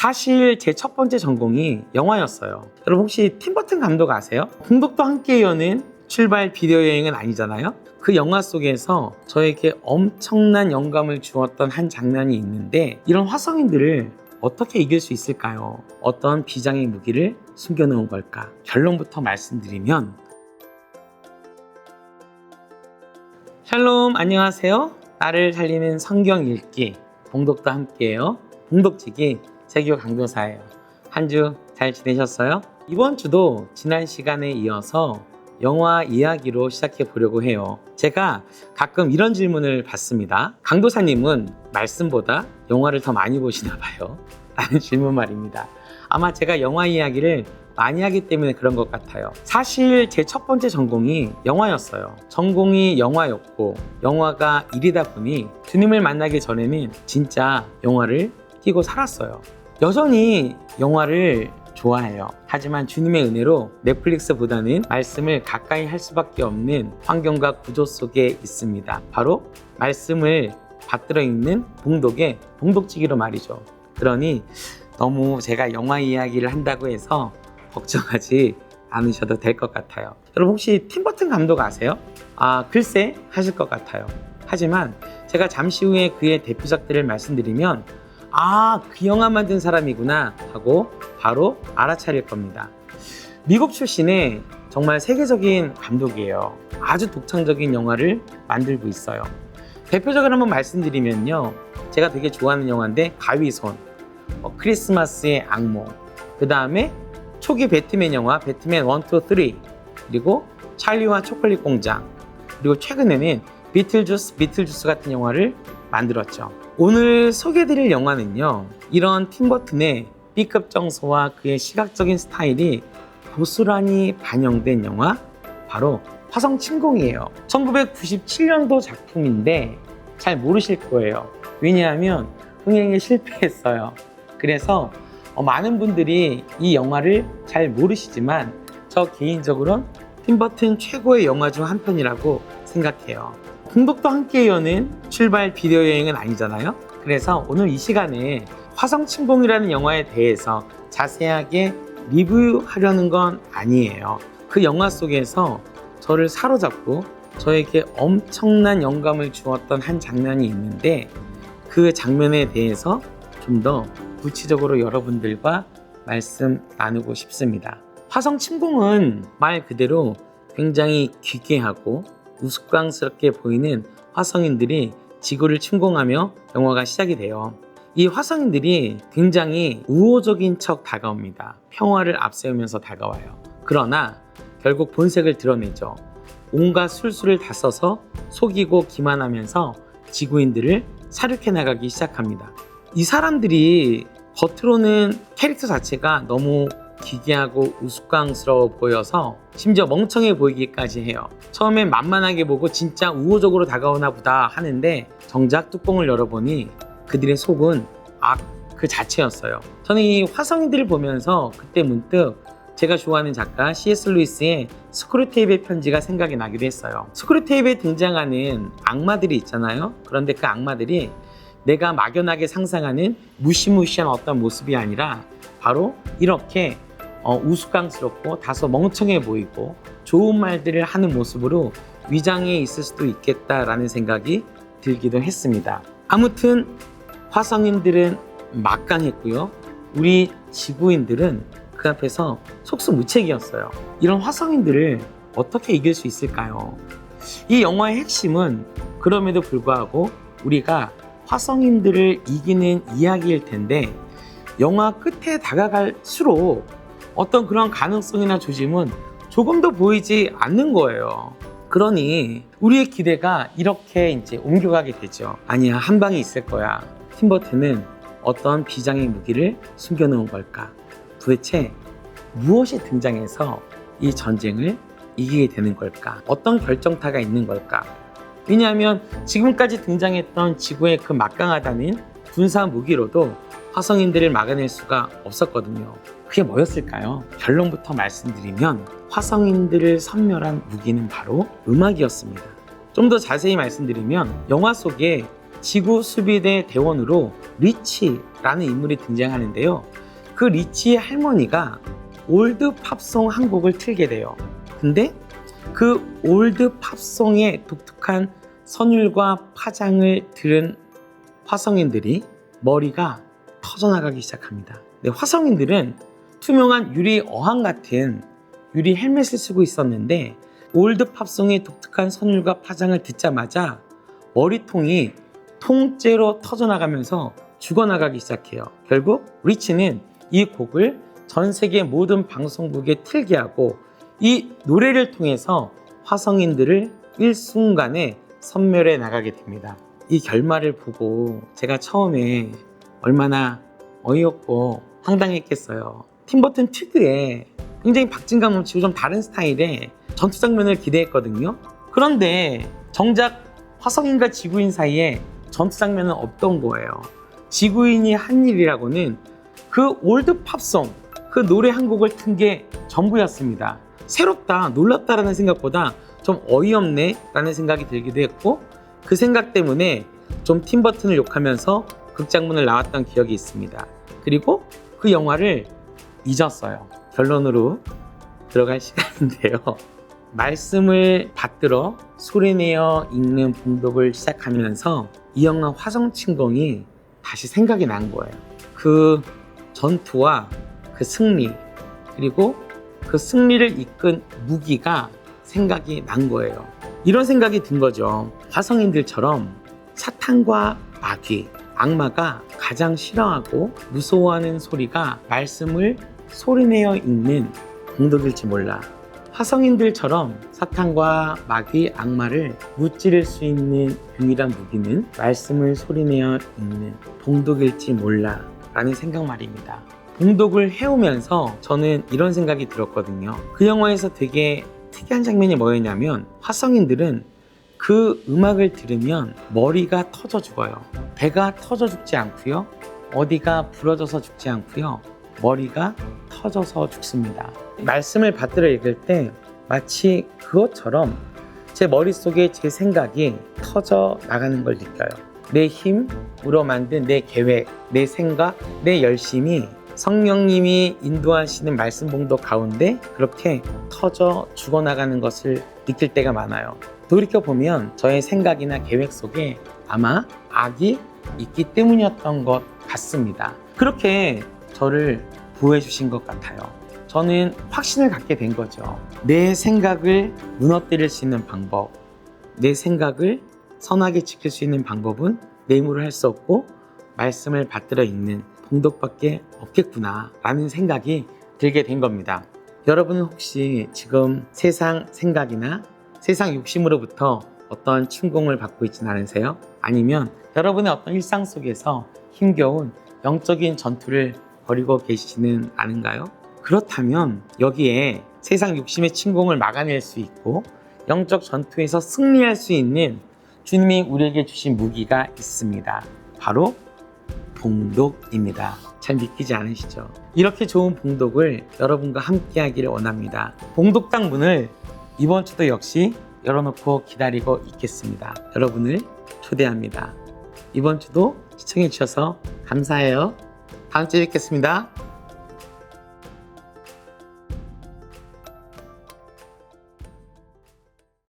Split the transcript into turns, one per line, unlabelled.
사실 제 첫 번째 전공이 영화였어요. 여러분 혹시 팀 버튼 감독 아세요? 공덕도 함께 여는 출발 비디오 여행은 아니잖아요. 그 영화 속에서 저에게 엄청난 영감을 주었던 한 장면이 있는데, 이런 화성인들을 어떻게 이길 수 있을까요? 어떤 비장의 무기를 숨겨놓은 걸까? 결론부터 말씀드리면, 샬롬, 안녕하세요. 나를 살리는 성경 읽기, 봉독도 함께해요. 봉독지기 세교 강도사예요. 한 주 잘 지내셨어요? 이번 주도 지난 시간에 이어서 영화 이야기로 시작해 보려고 해요. 제가 가끔 이런 질문을 받습니다. 강도사님은 말씀보다 영화를 더 많이 보시나 봐요? 라는 질문 말입니다. 아마 제가 영화 이야기를 많이 하기 때문에 그런 것 같아요. 사실 제 첫 번째 전공이 영화였어요. 전공이 영화였고 영화가 일이다 보니 주님을 만나기 전에는 진짜 영화를 뛰고 살았어요. 여전히 영화를 좋아해요. 하지만 주님의 은혜로 넷플릭스보다는 말씀을 가까이 할 수밖에 없는 환경과 구조 속에 있습니다. 바로 말씀을 받들어 읽는 봉독의 봉독지기로 말이죠. 그러니 너무 제가 영화 이야기를 한다고 해서 걱정하지 않으셔도 될 것 같아요. 여러분 혹시 팀 버튼 감독 아세요? 글쎄 하실 것 같아요. 하지만 제가 잠시 후에 그의 대표작들을 말씀드리면 그 영화 만든 사람이구나 하고 바로 알아차릴 겁니다. 미국 출신의 정말 세계적인 감독이에요. 아주 독창적인 영화를 만들고 있어요. 대표적으로 한번 말씀드리면요, 제가 되게 좋아하는 영화인데 가위손, 크리스마스의 악몽, 그 다음에 초기 배트맨 영화 배트맨 1, 2, 3, 그리고 찰리와 초콜릿 공장, 그리고 최근에는 비틀주스 같은 영화를 만들었죠. 오늘 소개해드릴 영화는요, 이런 팀 버튼의 B급 정서와 그의 시각적인 스타일이 고스란히 반영된 영화, 바로 화성침공이에요. 1997년도 작품인데 잘 모르실 거예요. 왜냐하면 흥행에 실패했어요. 그래서 많은 분들이 이 영화를 잘 모르시지만 저 개인적으로는 팀 버튼 최고의 영화 중 한 편이라고 생각해요. 공덕도 함께 여는 출발 비디오 여행은 아니잖아요. 그래서 오늘 이 시간에 화성침공이라는 영화에 대해서 자세하게 리뷰하려는 건 아니에요. 그 영화 속에서 저를 사로잡고 저에게 엄청난 영감을 주었던 한 장면이 있는데, 그 장면에 대해서 좀 더 구체적으로 여러분들과 말씀 나누고 싶습니다. 화성침공은 말 그대로 굉장히 기괴하고 우스꽝스럽게 보이는 화성인들이 지구를 침공하며 영화가 시작이 돼요. 이 화성인들이 굉장히 우호적인 척 다가옵니다. 평화를 앞세우면서 다가와요. 그러나 결국 본색을 드러내죠. 온갖 술수를 다 써서 속이고 기만하면서 지구인들을 사륙해 나가기 시작합니다. 이 사람들이 겉으로는 캐릭터 자체가 너무 기괴하고 우스꽝스러워 보여서 심지어 멍청해 보이기까지 해요. 처음엔 만만하게 보고 진짜 우호적으로 다가오나 보다 하는데 정작 뚜껑을 열어보니 그들의 속은 악 그 자체였어요. 저는 이 화성인들을 보면서 그때 문득 제가 좋아하는 작가 C.S. 루이스의 스크류테이프의 편지가 생각이 나기도 했어요. 스크류테이프에 등장하는 악마들이 있잖아요. 그런데 그 악마들이 내가 막연하게 상상하는 무시무시한 어떤 모습이 아니라 바로 이렇게 우스꽝스럽고 다소 멍청해 보이고 좋은 말들을 하는 모습으로 위장해 있을 수도 있겠다라는 생각이 들기도 했습니다. 아무튼 화성인들은 막강했고요, 우리 지구인들은 그 앞에서 속수무책이었어요. 이런 화성인들을 어떻게 이길 수 있을까요? 이 영화의 핵심은 그럼에도 불구하고 우리가 화성인들을 이기는 이야기일 텐데, 영화 끝에 다가갈수록 어떤 그런 가능성이나 조짐은 조금 더 보이지 않는 거예요. 그러니 우리의 기대가 이렇게 이제 옮겨가게 되죠. 아니야, 한 방이 있을 거야. 팀 버튼은 어떤 비장의 무기를 숨겨놓은 걸까? 도대체 무엇이 등장해서 이 전쟁을 이기게 되는 걸까? 어떤 결정타가 있는 걸까? 왜냐하면 지금까지 등장했던 지구의 그 막강하다는 군사 무기로도 화성인들을 막아낼 수가 없었거든요. 그게 뭐였을까요? 결론부터 말씀드리면 화성인들을 섬멸한 무기는 바로 음악이었습니다. 좀 더 자세히 말씀드리면 영화 속에 지구 수비대 대원으로 리치라는 인물이 등장하는데요. 그 리치의 할머니가 올드 팝송 한 곡을 틀게 돼요. 근데 그 올드 팝송의 독특한 선율과 파장을 들은 화성인들이 머리가 터져나가기 시작합니다. 네, 화성인들은 투명한 유리 어항 같은 유리 헬멧을 쓰고 있었는데 올드 팝송의 독특한 선율과 파장을 듣자마자 머리통이 통째로 터져나가면서 죽어나가기 시작해요. 결국 리치는 이 곡을 전 세계 모든 방송국에 틀게 하고 이 노래를 통해서 화성인들을 일순간에 섬멸해 나가게 됩니다. 이 결말을 보고 제가 처음에 얼마나 어이없고 황당했겠어요. 팀버튼 특유의 굉장히 박진감 넘치고 좀 다른 스타일의 전투 장면을 기대했거든요. 그런데 정작 화성인과 지구인 사이에 전투 장면은 없던 거예요. 지구인이 한 일이라고는 그 올드 팝송, 그 노래 한 곡을 튼 게 전부였습니다. 새롭다, 놀랍다라는 생각보다 좀 어이없네 라는 생각이 들기도 했고, 그 생각 때문에 좀 팀버튼을 욕하면서 극장문을 나왔던 기억이 있습니다. 그리고 그 영화를 잊었어요. 결론으로 들어갈 시간인데요. 말씀을 받들어 소리내어 읽는 봉독을 시작하면서 이 영화 화성침공이 다시 생각이 난 거예요. 그 전투와 그 승리, 그리고 그 승리를 이끈 무기가 생각이 난 거예요. 이런 생각이 든 거죠. 화성인들처럼 사탄과 마귀, 악마가 가장 싫어하고 무서워하는 소리가 말씀을 소리내어 읽는 봉독일지 몰라. 화성인들처럼 사탄과 마귀, 악마를 무찌를 수 있는 유일한 무기는 말씀을 소리내어 읽는 봉독일지 몰라 라는 생각 말입니다. 봉독을 해오면서 저는 이런 생각이 들었거든요. 그 영화에서 되게 특이한 장면이 뭐였냐면 화성인들은 그 음악을 들으면 머리가 터져 죽어요. 배가 터져 죽지 않고요. 어디가 부러져서 죽지 않고요. 머리가 터져서 죽습니다. 말씀을 받들어 읽을 때 마치 그것처럼 제 머릿속에 제 생각이 터져 나가는 걸 느껴요. 내 힘으로 만든 내 계획, 내 생각, 내 열심이 성령님이 인도하시는 말씀 봉독 가운데 그렇게 터져 죽어나가는 것을 느낄 때가 많아요. 돌이켜보면 저의 생각이나 계획 속에 아마 악이 있기 때문이었던 것 같습니다. 그렇게 저를 보호해 주신 것 같아요. 저는 확신을 갖게 된 거죠. 내 생각을 무너뜨릴 수 있는 방법, 내 생각을 선하게 지킬 수 있는 방법은 내 힘으로 할 수 없고 말씀을 받들어 읽는 봉독밖에 없겠구나 라는 생각이 들게 된 겁니다. 여러분은 혹시 지금 세상 생각이나 세상 욕심으로부터 어떤 침공을 받고 있지는 않으세요? 아니면 여러분의 어떤 일상 속에서 힘겨운 영적인 전투를 벌이고 계시지는 않은가요? 그렇다면 여기에 세상 욕심의 침공을 막아낼 수 있고 영적 전투에서 승리할 수 있는 주님이 우리에게 주신 무기가 있습니다. 바로 봉독입니다. 잘 믿기지 않으시죠? 이렇게 좋은 봉독을 여러분과 함께 하기를 원합니다. 봉독당 문을 이번 주도 역시 열어놓고 기다리고 있겠습니다. 여러분을 초대합니다. 이번 주도 시청해 주셔서 감사해요. 다음 주에 뵙겠습니다.